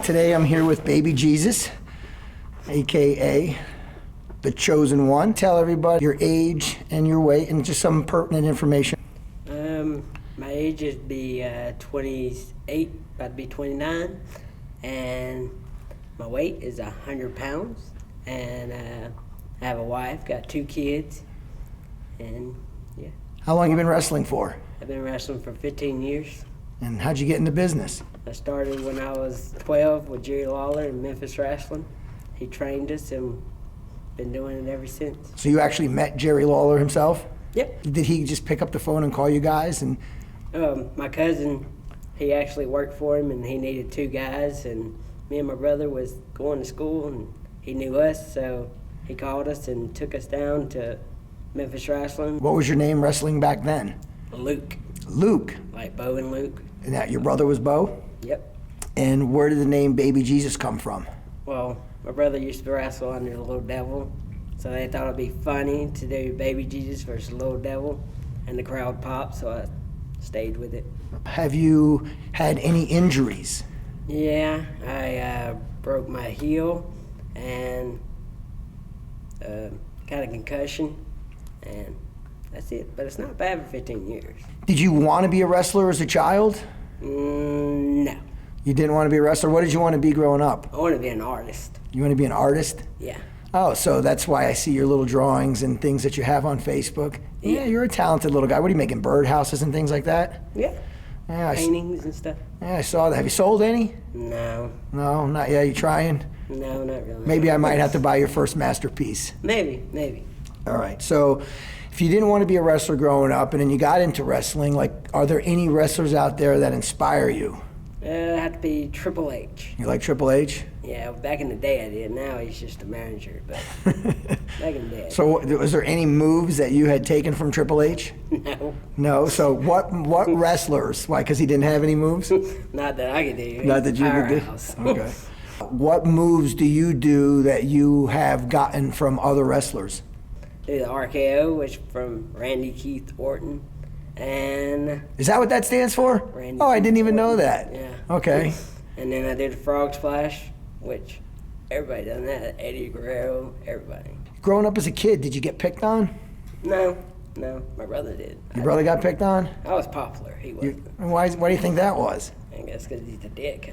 Today I'm here with Baby Jesus, AKA the Chosen One. Tell everybody your age and your weight and just some pertinent information. My age would be 28, about to be 29, and my weight is 100 pounds, and I have a wife, got 2 kids, and yeah. How long you been wrestling for? I've been wrestling for 15 years. And how'd you get into business? I started when I was 12 with Jerry Lawler in Memphis Wrestling. He trained us and been doing it ever since. So you actually met Jerry Lawler himself? Yep. Did he just pick up the phone and call you guys? And My cousin, he actually worked for him, and he needed 2 guys, and me and my brother was going to school, and he knew us, so he called us and took us down to Memphis Wrestling. what was your name wrestling back then? Luke, Luke. like Bo and Luke. And that your brother was Bo? Yep. And where did the name Baby Jesus come from? Well, my brother used to wrestle under the Little Devil, so they thought it'd be funny to do Baby Jesus versus Little Devil, and the crowd popped, so I stayed with it. Have you had any injuries? Yeah, I broke my heel and got a concussion, and that's it. But it's not bad for 15 years. Did you want to be a wrestler as a child? No. You didn't want to be a wrestler? What did you want to be growing up? I want to be an artist. You want to be an artist? Yeah. Oh, so that's why I see your little drawings and things that you have on Facebook. Yeah, you're a talented little guy. What are you making, birdhouses and things like that? Yeah. Yeah, Paintings and stuff. I saw that. Have you sold any? No. No, not yet. You trying? No, not really. Maybe I might have to buy your first masterpiece. Maybe. All right, so if you didn't want to be a wrestler growing up and then you got into wrestling, like, are there any wrestlers out there that inspire you? It had to be Triple H. You like Triple H? Yeah, back in the day I did. Now he's just a manager, but back in the day. So was there any moves that you had taken from Triple H? No. No, so what wrestlers? Why, because he didn't have any moves? Not that I could do. Not that you could do? Powerhouse. Okay. What moves do you do that you have gotten from other wrestlers? Do the RKO, which from Randy Keith Orton, and Is that what that stands for? Randy Oh, I didn't even Orton. know that. Yeah. Okay. And then I did the Frog Splash, which everybody done that. Eddie Guerrero, everybody. Growing up as a kid, did you get picked on? No, my brother did. Your brother got picked on? I was popular. He wasn't. Why do you think that was? I guess because he's a dick.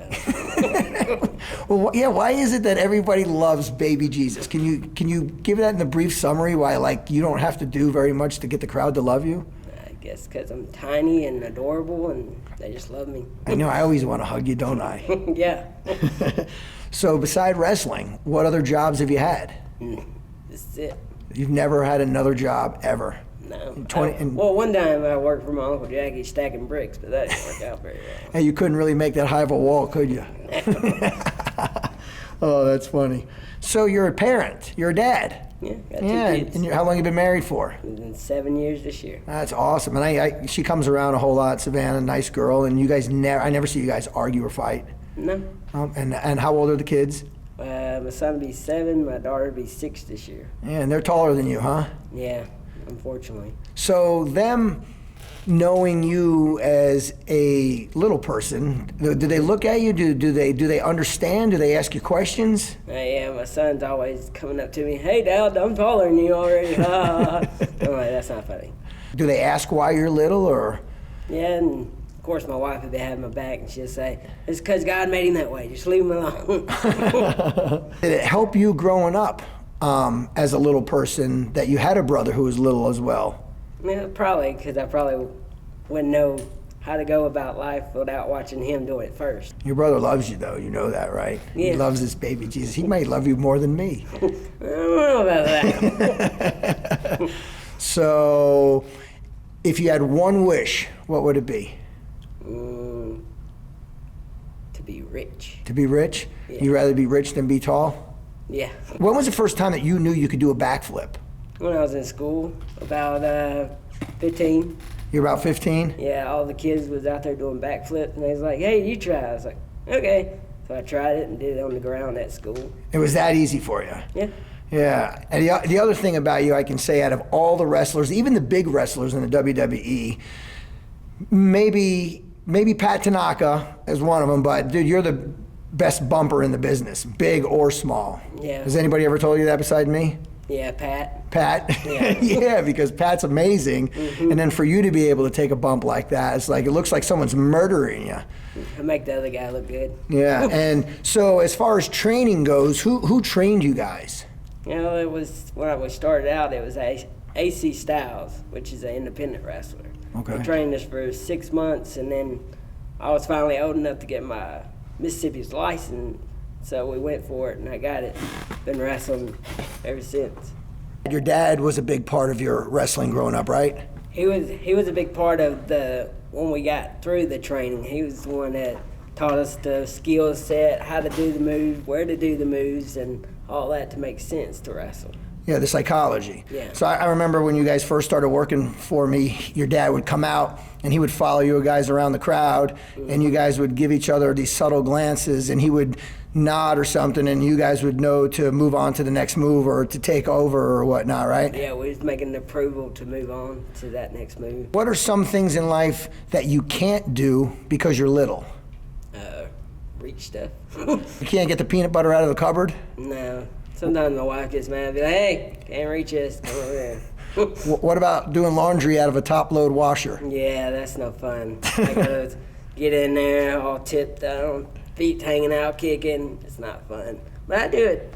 Well, yeah, why is it that everybody loves Baby Jesus? Can you give that in a brief summary why, like, you don't have to do very much to get the crowd to love you? I guess because I'm tiny and adorable, and they just love me. I know, I always want to hug you, don't I? Yeah. So beside wrestling, what other jobs have you had? This is it. You've never had another job, ever? No. 20 Well, one time I worked for my Uncle Jackie stacking bricks, but that didn't work out very well. Hey, you couldn't really make that high of a wall, could you? Oh, that's funny. So you're a parent. You're a dad. Yeah, got 2 Yeah, kids. and how long you been married for? It's been 7 years this year. That's awesome. And she comes around a whole lot, Savannah, nice girl. And you guys I never see you guys argue or fight. No. And how old are the kids? My son will be 7, my daughter will be 6 this year. Yeah, and they're taller than you, huh? Yeah, unfortunately. So them knowing you as a little person, do they look at you? Do they understand? Do they ask you questions? Yeah, my son's always coming up to me, "Hey, Dad, I'm taller than you already." I'm like, that's not funny. Do they ask why you're little, or? Yeah, and of course my wife would be having my back, and she'll say, "It's because God made him that way. Just leave him alone." Did it help you growing up as a little person that you had a brother who was little as well? Yeah, probably, because I probably wouldn't know how to go about life without watching him do it first. Your brother loves you, though. You know that, right? Yeah. He loves this Baby Jesus. He might love you more than me. I don't know about that. So, if you had one wish, what would it be? To be rich. To be rich? Yeah. You'd rather be rich than be tall? Yeah. When was the first time that you knew you could do a backflip? When I was in school, about 15. You're about 15? Yeah, all the kids was out there doing backflips, and they was like, "Hey, you try." I was like, "Okay." So I tried it and did it on the ground at school. It was that easy for you? Yeah. Yeah. And the other thing about you, I can say, out of all the wrestlers, even the big wrestlers in the WWE, maybe Pat Tanaka is one of them, but dude, you're the best bumper in the business, big or small. Yeah. Has anybody ever told you that beside me? Yeah, Pat. Pat? Yeah. Yeah, because Pat's amazing. And then for you to be able to take a bump like that, it's like, it looks like someone's murdering you. I make the other guy look good. Yeah, and so as far as training goes, who trained you guys? You know, it was, when I started out, it was AC Styles, which is an independent wrestler. Okay. He trained us for 6 months, and then I was finally old enough to get my Mississippi's license, so we went for it, and I got it. Been wrestling ever since. Your dad was a big part of your wrestling growing up, right? He was a big part of when we got through the training. He was the one that taught us the skill set, how to do the moves, where to do the moves, and all that to make sense to wrestle. Yeah, the psychology. Yeah. So I remember when you guys first started working for me, your dad would come out and he would follow you guys around the crowd, and you guys would give each other these subtle glances, and he would nod or something, and you guys would know to move on to the next move or to take over or whatnot, right? Yeah, we was making the approval to move on to that next move. What are some things in life that you can't do because you're little? Reach stuff. You can't get the peanut butter out of the cupboard? No. Sometimes my wife gets mad and be like, hey, can't reach this, come over there. What about doing laundry out of a top-load washer? Yeah, that's no fun. I gotta get in there all tipped down, feet hanging out, kicking. It's not fun. But I do it.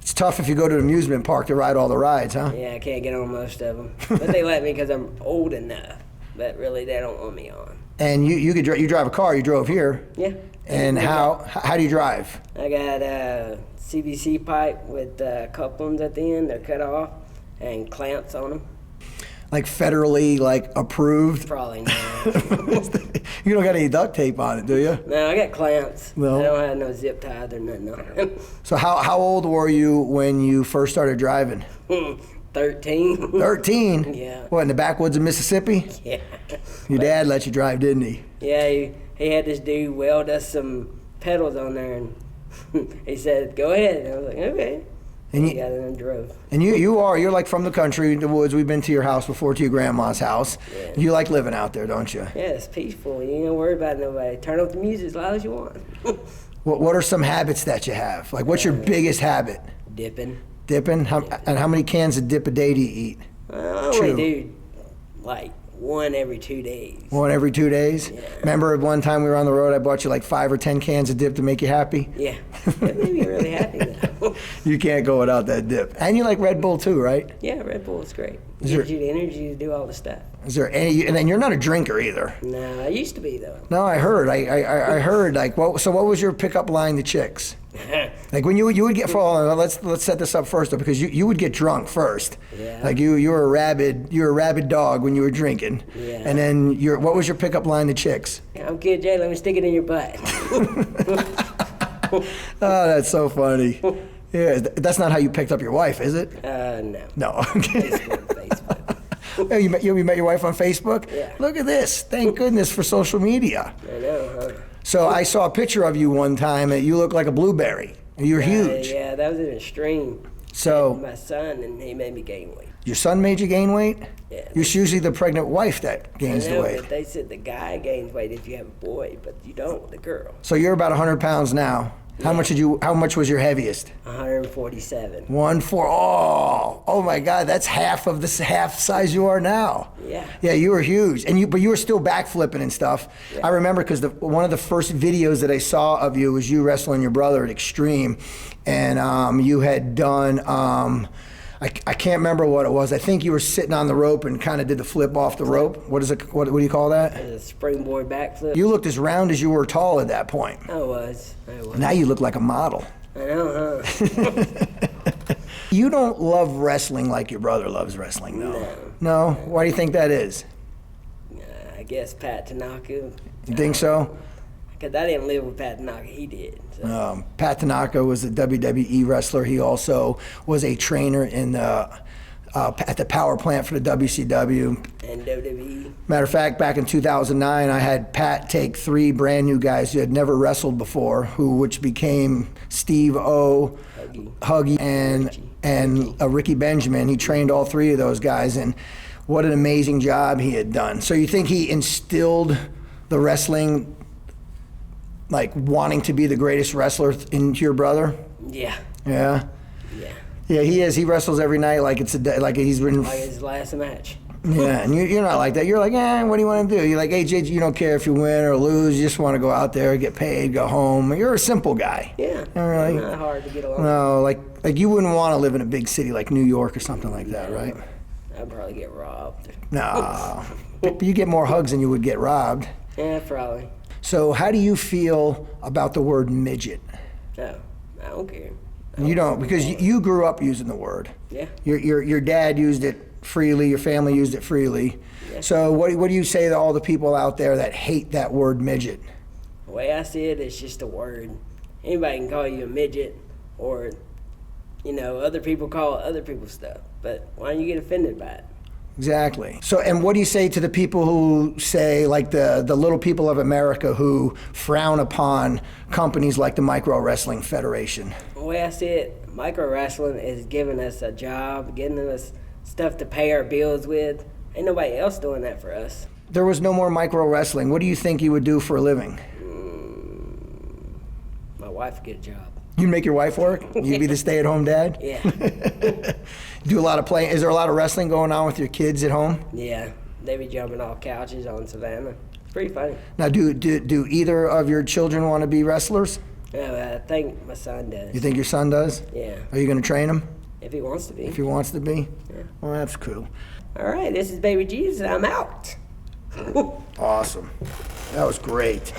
It's tough if you go to an amusement park to ride all the rides, huh? Yeah, I can't get on most of them. But they let me because I'm old enough. But really, they don't want me on. And you drive a car. You drove here. Yeah. And how do you drive? I got a CVC pipe with couplings at the end. They're cut off and clamps on them. Like federally approved? Probably not. You don't got any duct tape on it, do you? No, I got clamps. No. I don't have no zip ties or nothing on them. So how old were you when you first started driving? 13. 13? Yeah. What, in the backwoods of Mississippi? Yeah. Your dad let you drive, didn't he? Yeah, he had this dude weld us some pedals on there, and he said, go ahead. And I was like, okay. And He got in and drove. And you're like from the country, the woods. We've been to your house before, to your grandma's house. Yeah. You like living out there, don't you? Yeah, it's peaceful. You ain't gonna worry about nobody. Turn up the music as loud as you want. What are some habits that you have? Like, what's your biggest habit? Dipping. Dipping? And how many cans of dip a day do you eat? I only do like one every 2 days. One every 2 days? Yeah. Remember one time we were on the road, I bought you like 5 or 10 cans of dip to make you happy? Yeah, that made me really happy though. You can't go without that dip. And you like Red Bull too, right? Yeah, Red Bull is great. Is Gives there- you the energy to do all the stuff. Is there any, and then you're not a drinker either. No, I used to be though. No, I heard. I heard. Like, what was your pickup line to chicks? Like when you would get, let's set this up first though, because you would get drunk first. Yeah. Like you were a rabid dog when you were drinking. Yeah. And then what was your pickup line to chicks? I'm Kid J, let me stick it in your butt. Oh, that's so funny. Yeah, that's not how you picked up your wife, is it? No. No. Facebook. Oh, you met your wife on Facebook? Yeah. Look at this. Thank goodness for social media. I know, huh? So I saw a picture of you one time and you look like a blueberry. You're huge. Yeah, that was in a stream. So My son, and he made me gain weight. your son made you gain weight? Yeah. It's usually the pregnant wife that gains I the know, weight. but they said the guy gains weight if you have a boy, but you don't with a girl. So you're about 100 pounds now. How much was your heaviest? 147. 140. Oh my God, that's half of the half size you are now. Yeah. Yeah, you were huge, but you were still backflipping and stuff. Yeah. I remember because one of the first videos that I saw of you was you wrestling your brother at Extreme, and you had done. I can't remember what it was. I think you were sitting on the rope and kind of did the flip off the rope. What is it? What do you call that? A springboard backflip. You looked as round as you were tall at that point. I was. Now you look like a model. I know, huh? You don't love wrestling like your brother loves wrestling, though. No? Why do you think that is? I guess Pat Tanaka. You think so? Because I didn't live with Pat Tanaka. He did. So. Pat Tanaka was a WWE wrestler. He also was a trainer in at the power plant for the WCW. And WWE. Matter of fact, back in 2009, I had Pat take 3 brand new guys who had never wrestled before, which became Steve O, Huggy, and Ricky Benjamin. He trained all 3 of those guys, and what an amazing job he had done. So you think he instilled the wrestling like wanting to be the greatest wrestler into your brother? Yeah. Yeah. Yeah. Yeah, he is. He wrestles every night like it's a day, like he's been. Like his last match. Yeah, and you're not like that. You're like, what do you want to do? You're like, hey, JJ, you don't care if you win or lose. You just want to go out there, get paid, go home. You're a simple guy. Yeah. Really? Not hard to get along. No, like you wouldn't want to live in a big city like New York or something like that, right? I'd probably get robbed. No. But you get more hugs than you would get robbed. Yeah, probably. So how do you feel about the word midget? No, I don't care. You don't, because you grew up using the word. Yeah. Your dad used it freely, your family used it freely. Yeah. So what do you say to all the people out there that hate that word midget? The way I see it, it's just a word. Anybody can call you a midget, or, other people call other people stuff. But why don't you get offended by it? Exactly. So, and what do you say to the people who say, like the little people of America who frown upon companies like the Micro Wrestling Federation? The way I see it, micro wrestling is giving us a job, getting us stuff to pay our bills with. Ain't nobody else doing that for us. There was no more micro wrestling. What do you think you would do for a living? My wife would get a job. You'd make your wife work? You'd be the stay-at-home dad? Yeah. Do a lot of playing. Is there a lot of wrestling going on with your kids at home? Yeah. They be jumping off couches on Savannah. It's pretty funny. Now, do either of your children want to be wrestlers? I think my son does. You think your son does? Yeah. Are you going to train him If he wants to be. if he wants to be? Yeah. Well, that's cool. All right, this is Baby Jesus. I'm out. Awesome. That was great.